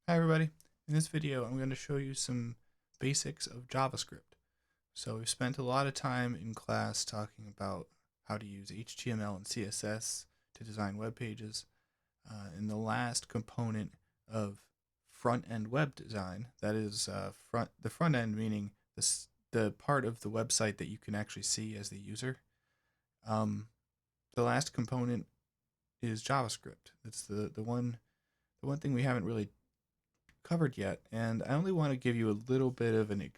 Hi everybody. In this video I'm going to show you some basics of JavaScript. So we've spent a lot of time in class talking about how to use HTML and CSS to design web pages. And the last component of front-end web design, that is the front end meaning the part of the website that you can actually see as the user. The last component is JavaScript. That's the one thing we haven't really covered yet, and I only want to give you a little bit of an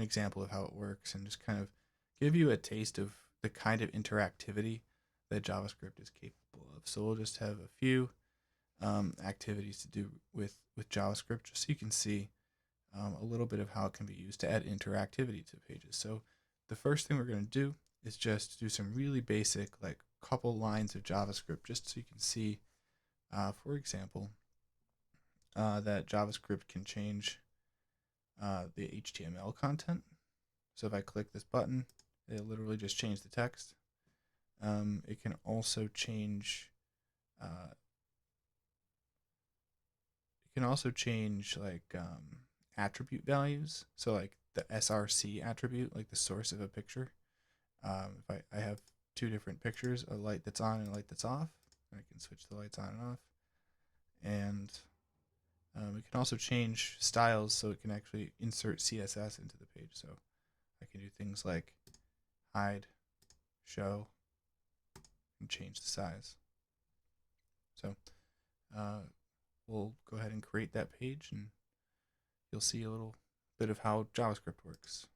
example of how it works, and just kind of give you a taste of the kind of interactivity that JavaScript is capable of. So we'll just have a few activities to do with JavaScript, just so you can see a little bit of how it can be used to add interactivity to pages. So the first thing we're going to do is just do some really basic, like couple lines of JavaScript, just so you can see, for example, that JavaScript can change the HTML content. So if I click this button, it'll literally just change the text. It can also change like attribute values. So like the src attribute, like the source of a picture. If I have two different pictures, a light that's on and a light that's off, and I can switch the lights on and off. And it can also change styles, so it can actually insert CSS into the page. So I can do things like hide, show, and change the size. So we'll go ahead and create that page, and you'll see a little bit of how JavaScript works.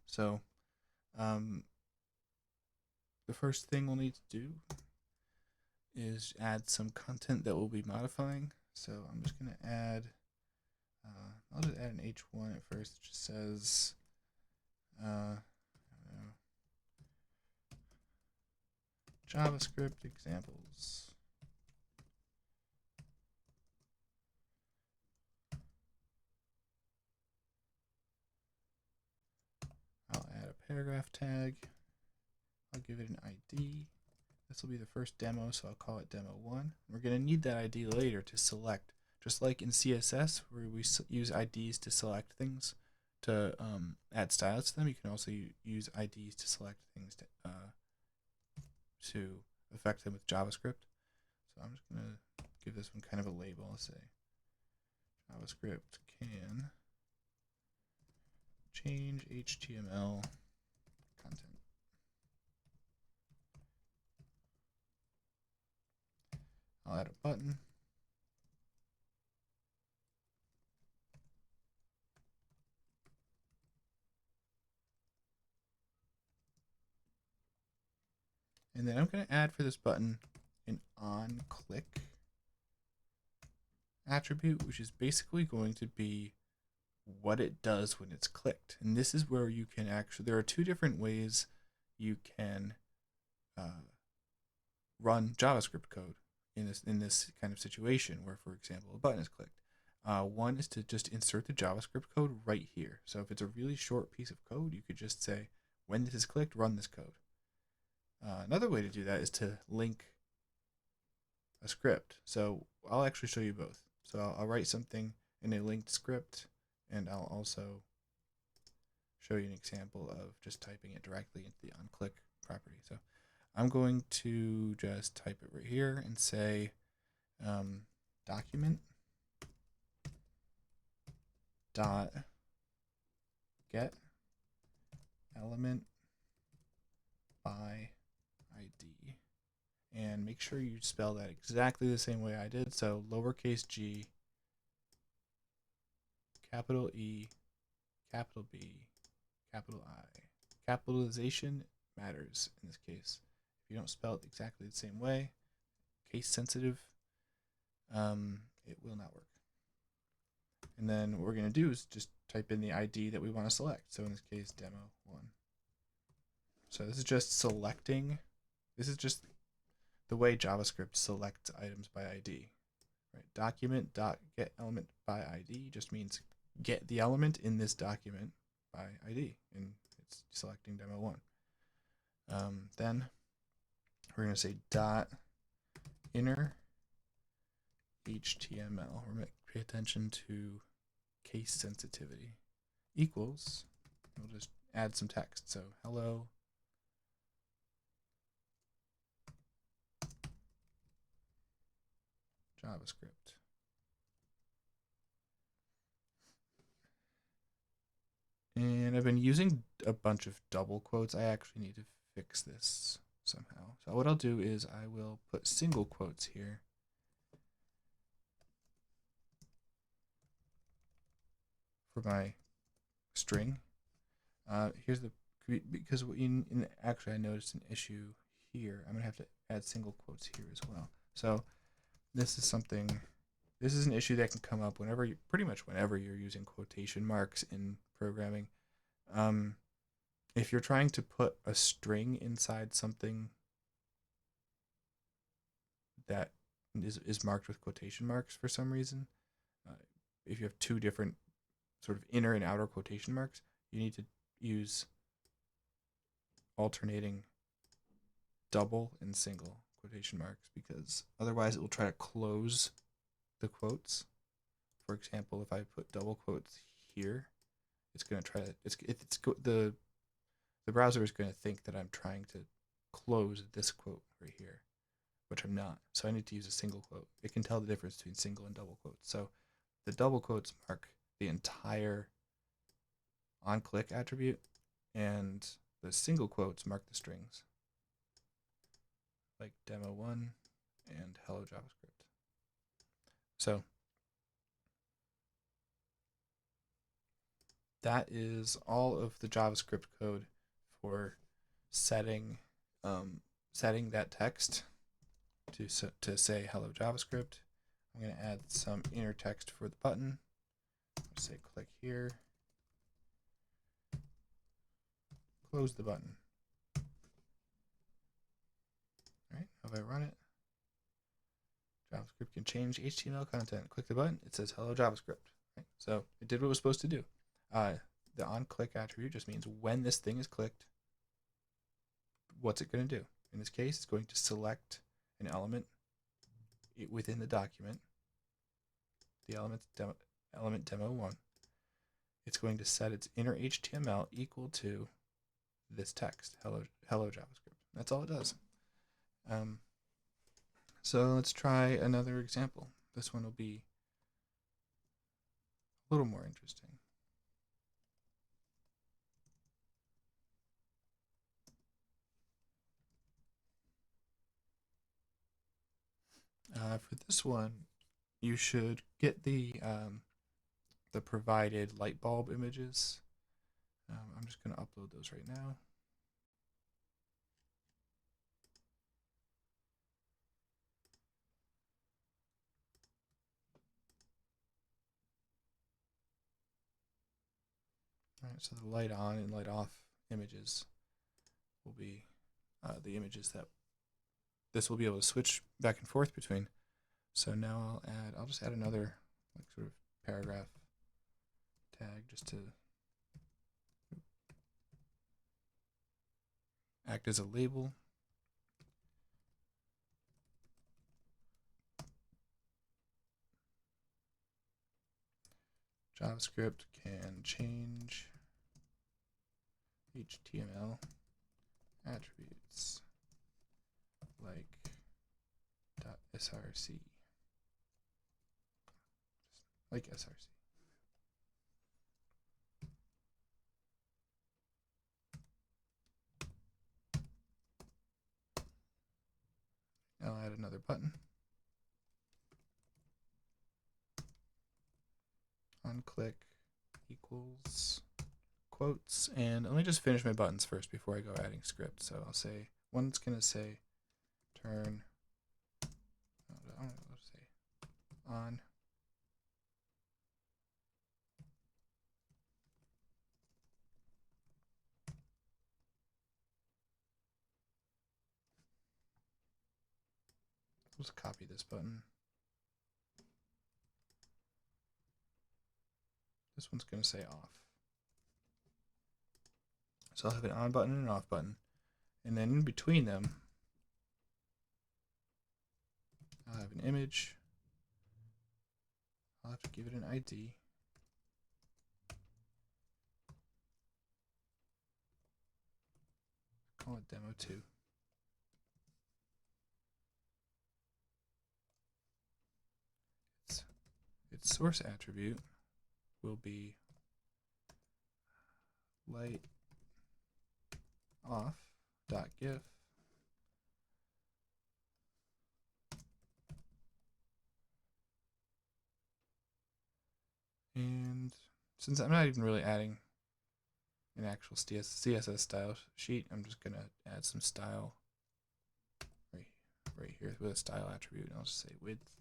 So the first thing we'll need to do is add some content that we'll be modifying. So I'm just going to add, I'll just add an H1 at first. It just says, JavaScript examples. I'll add a paragraph tag. I'll give it an ID. This will be the first demo, so I'll call it demo1. We're going to need that ID later to select, just like in CSS, where we use IDs to select things, to add styles to them. You can also use IDs to select things to affect them with JavaScript. So I'm just going to give this one kind of a label. I'll say JavaScript can change HTML content. I'll add a button. And then I'm going to add for this button an onClick attribute, which is basically going to be what it does when it's clicked. And this is where you can actually, there are two different ways you can run JavaScript code in this kind of situation where, for example, a button is clicked. One is to just insert the JavaScript code right here. So if it's a really short piece of code, you could just say, when this is clicked, run this code. Another way to do that is to link a script. So I'll actually show you both. So I'll write something in a linked script, and I'll also show you an example of just typing it directly into the onClick property. So I'm going to just type it right here and say document dot get element by ID, and make sure you spell that exactly the same way I did. So lowercase g, capital E, capital B, capital I. Capitalization matters in this case. If you don't spell it exactly the same way, case sensitive, it will not work. And then what we're going to do is just type in the ID that we want to select. So in this case, demo1. So this is just selecting. This is just the way JavaScript selects items by ID. Right? Document.getElement by ID just means get the element in this document by ID, and it's selecting demo1. Then we're going to say dot inner HTML. Pay attention to case sensitivity. Equals, we'll just add some text. So hello JavaScript. And I've been using a bunch of double quotes. I actually need to fix this somehow. So what I'll do is I will put single quotes here. For my string. Here's the, because actually I noticed an issue here. I'm gonna have to add single quotes here as well. So this is an issue that can come up pretty much whenever you're using quotation marks in programming. If you're trying to put a string inside something that is marked with quotation marks for some reason, if you have two different sort of inner and outer quotation marks, you need to use alternating double and single quotation marks, because otherwise it will try to close the quotes. For example, if I put double quotes here, it's going to try to, the browser is going to think that I'm trying to close this quote right here, which I'm not. So I need to use a single quote. It can tell the difference between single and double quotes. So the double quotes mark the entire onClick attribute, and the single quotes mark the strings, like demo1 and hello JavaScript. So that is all of the JavaScript code for setting that text to say hello JavaScript. I'm going to add some inner text for the button. I'll say click here. Close the button. All right, if I run it, JavaScript can change HTML content. Click the button, it says hello JavaScript. Right? So it did what it was supposed to do. The onClick attribute just means when this thing is clicked, what's it going to do? In this case, it's going to select an element within the document, the element demo1. It's going to set its inner HTML equal to this text, hello JavaScript. That's all it does. So let's try another example. This one will be a little more interesting. For this one, you should get the provided light bulb images. I'm just going to upload those right now. All right, so the light on and light off images will be the images that this will be able to switch back and forth between. So now I'll just add another like sort of paragraph tag just to act as a label. JavaScript can change HTML attributes like .src, like src. I'll add another button. OnClick equals quotes, and let me just finish my buttons first before I go adding script. So I'll say one's going to say turn, I don't know, let's say on. Let's copy this button. This one's going to say off. So I'll have an on button and an off button. And then in between them, I'll have an image I'll have to give it an ID. Call it demo2. Its source attribute will be light off.gif and since I'm not even really adding an actual CSS style sheet, I'm just gonna add some style right here with a style attribute, and I'll just say width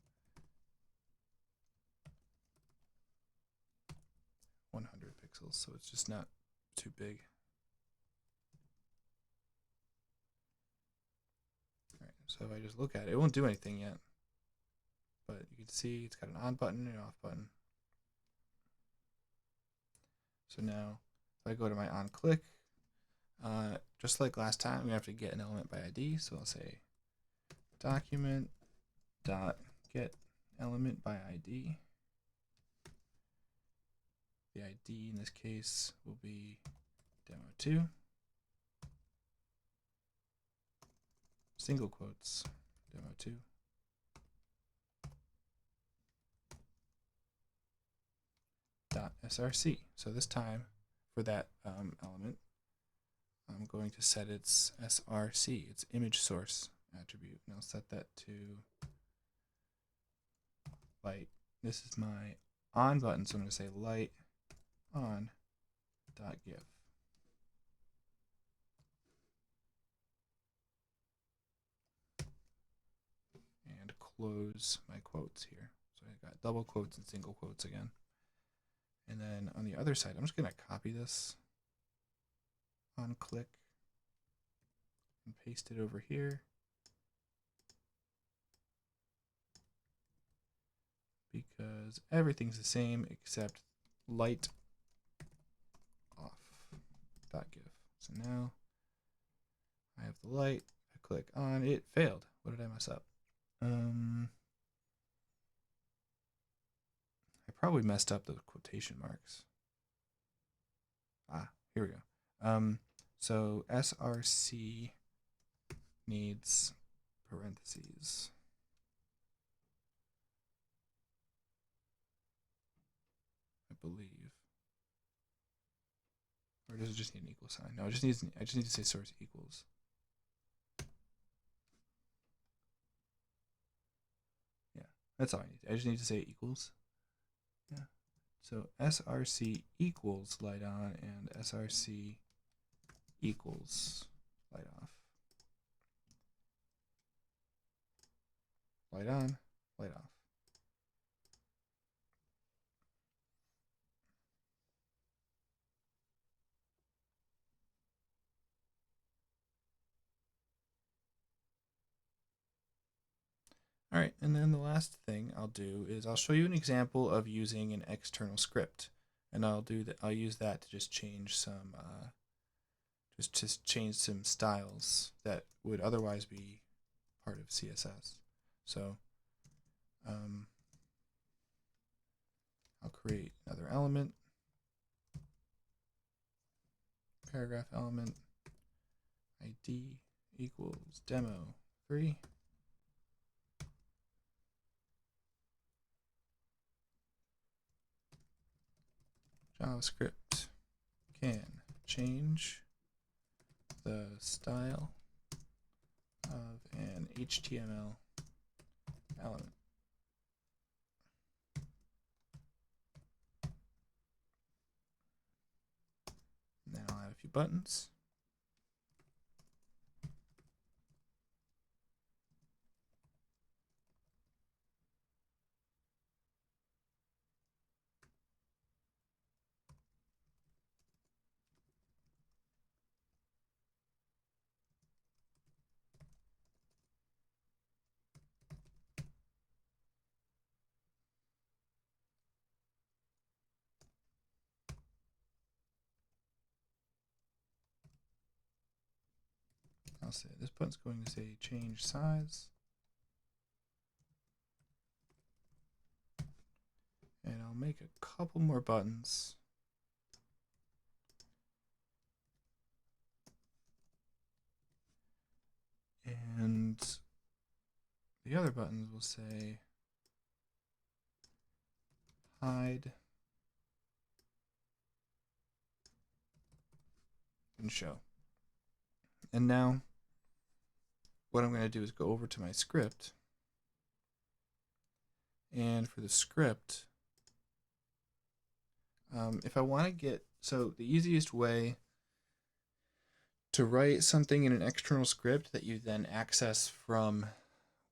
100 pixels, so it's just not too big. All right, so if I just look at it, it won't do anything yet, but you can see it's got an on button and an off button. So now if I go to my on click, just like last time, we have to get an element by ID. So I'll say document dot get element by ID. The ID in this case will be demo2, single quotes, demo2. .src. So this time for that element, I'm going to set its src, its image source attribute, and I'll set that to light. This is my on button, so I'm going to say light on .gif. And close my quotes here. So I got double quotes and single quotes again. And then on the other side, I'm just going to copy this on click and paste it over here. Because everything's the same except light off.gif. So now I have the light, I click on, it failed. What did I mess up? I probably messed up the quotation marks. Here we go. So src needs parentheses. I believe. Or does it just need an equal sign? No, I just need to say source equals. Yeah, that's all I need. I just need to say equals. Yeah. So src equals light on and src equals light off. Light on, light off. All right, and then the last thing I'll do is I'll show you an example of using an external script, and I'll use that to just change some change some styles that would otherwise be part of CSS. So I'll create another element, paragraph element, ID equals demo3. JavaScript can change the style of an HTML element. Now I'll add a few buttons. I'll say this button's going to say change size. make a couple more buttons. And the other buttons will say hide and show. And now what I'm going to do is go over to my script. And for the script, if I want to get, so the easiest way to write something in an external script that you then access from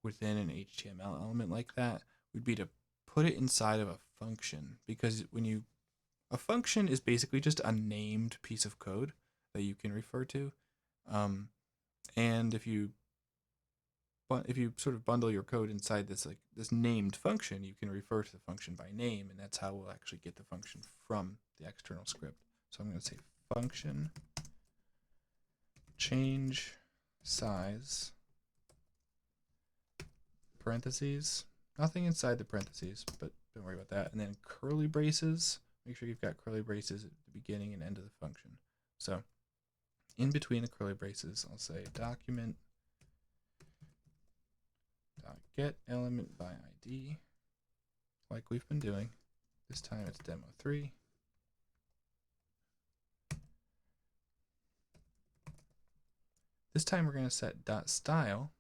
within an HTML element like that would be to put it inside of a function, because a function is basically just a named piece of code that you can refer to, and if you sort of bundle your code inside this named function, you can refer to the function by name, and that's how we'll actually get the function from the external script. So I'm going to say function change size parentheses, nothing inside the parentheses, but don't worry about that, and then curly braces. Make sure you've got curly braces at the beginning and end of the function. So in between the curly braces, I'll say document get element by ID, like we've been doing. This time it's demo3. This time we're going to set .style,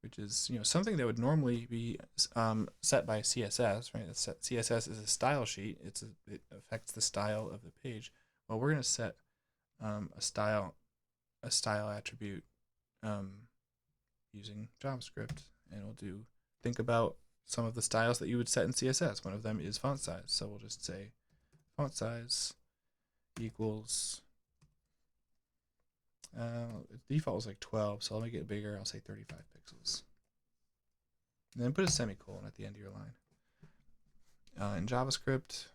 which is something that would normally be set by CSS, right? CSS is a style sheet. It affects the style of the page. Well, we're going to set a style attribute using JavaScript, and we'll think about some of the styles that you would set in CSS. One of them is font size, so we'll just say font size equals default is like 12, so I'll make it bigger. I'll say 35 pixels. And then put a semicolon at the end of your line. In JavaScript,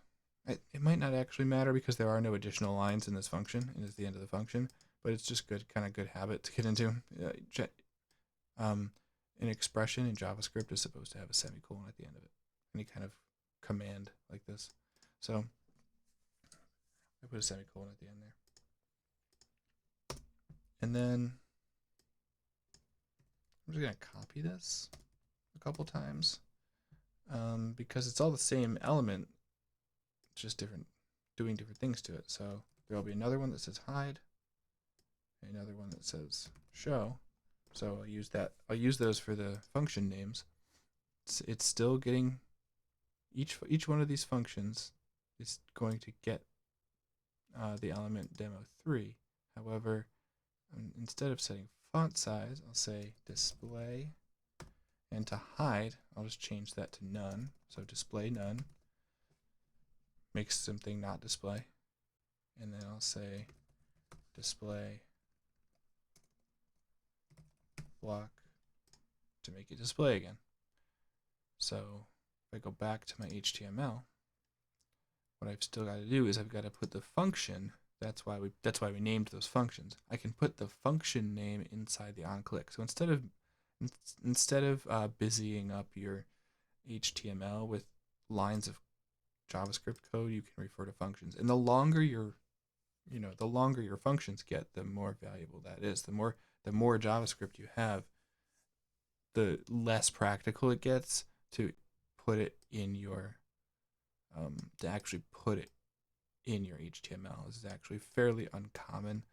it might not actually matter because there are no additional lines in this function. It is the end of the function, but it's just good habit to get into. An expression in JavaScript is supposed to have a semicolon at the end of it. Any kind of command like this. So I put a semicolon at the end there. And then I'm just going to copy this a couple times because it's all the same element, just doing different things to it. So there will be another one that says hide, another one that says show. So I'll use those for the function names. It's still getting each one of these functions is going to get the element demo3. However, instead of setting font size, I'll say display, and to hide, I'll just change that to none. So display none makes something not display, and then I'll say display block to make it display again. So if I go back to my HTML, what I've still got to do is I've got to put the function. That's why we named those functions. I can put the function name inside the onClick. So instead of busying up your HTML with lines of JavaScript code, you can refer to functions. And the longer your functions get, the more valuable that is. The more JavaScript you have, the less practical it gets to put it in your to actually put it in your HTML. This is actually fairly uncommon.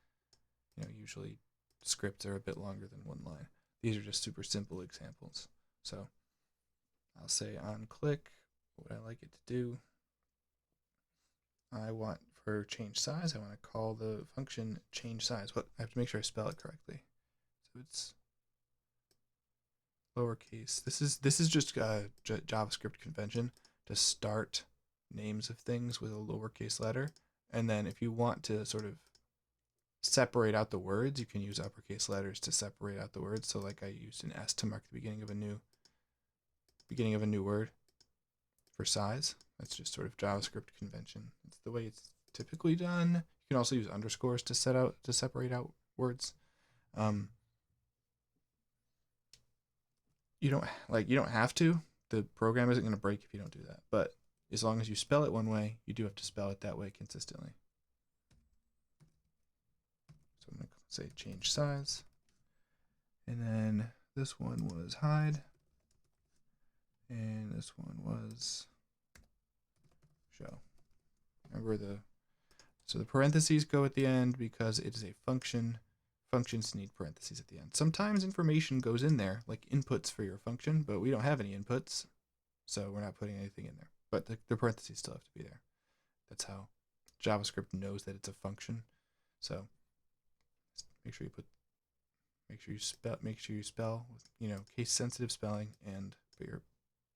Usually scripts are a bit longer than one line. These are just super simple examples. So I'll say on click what I like it to do. I want for change size, I want to call the function change size. I have to make sure I spell it correctly. So it's lowercase. This is just a JavaScript convention to start names of things with a lowercase letter, and then if you want to sort of separate out the words, you can use uppercase letters to separate out the words. So like I used an S to mark the beginning of a new word for size. That's just sort of JavaScript convention. It's the way it's typically done. You can also use underscores to separate out words. You don't have to. The program isn't going to break if you don't do that, but as long as you spell it one way, you do have to spell it that way consistently. So I'm going to say change size. And then this one was hide. And this one was show. Remember so the parentheses go at the end because it is a function. Functions need parentheses at the end. Sometimes information goes in there, like inputs for your function, but we don't have any inputs, so we're not putting anything in there. But the parentheses still have to be there. That's how JavaScript knows that it's a function. So make sure you spell with, case sensitive spelling, and put your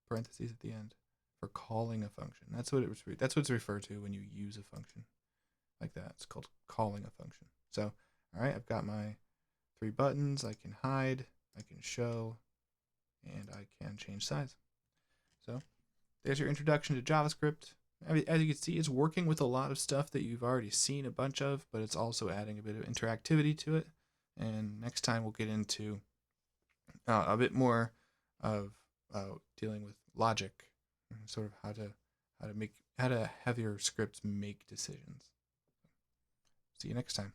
parentheses at the end for calling a function. That's what it's referred to when you use a function like that. It's called calling a function. So, all right, I've got my 3 buttons. I can hide, I can show, and I can change size. So there's your introduction to JavaScript. As you can see, it's working with a lot of stuff that you've already seen a bunch of, but it's also adding a bit of interactivity to it. And next time we'll get into a bit more of dealing with logic, and sort of how to have your scripts make decisions. See you next time.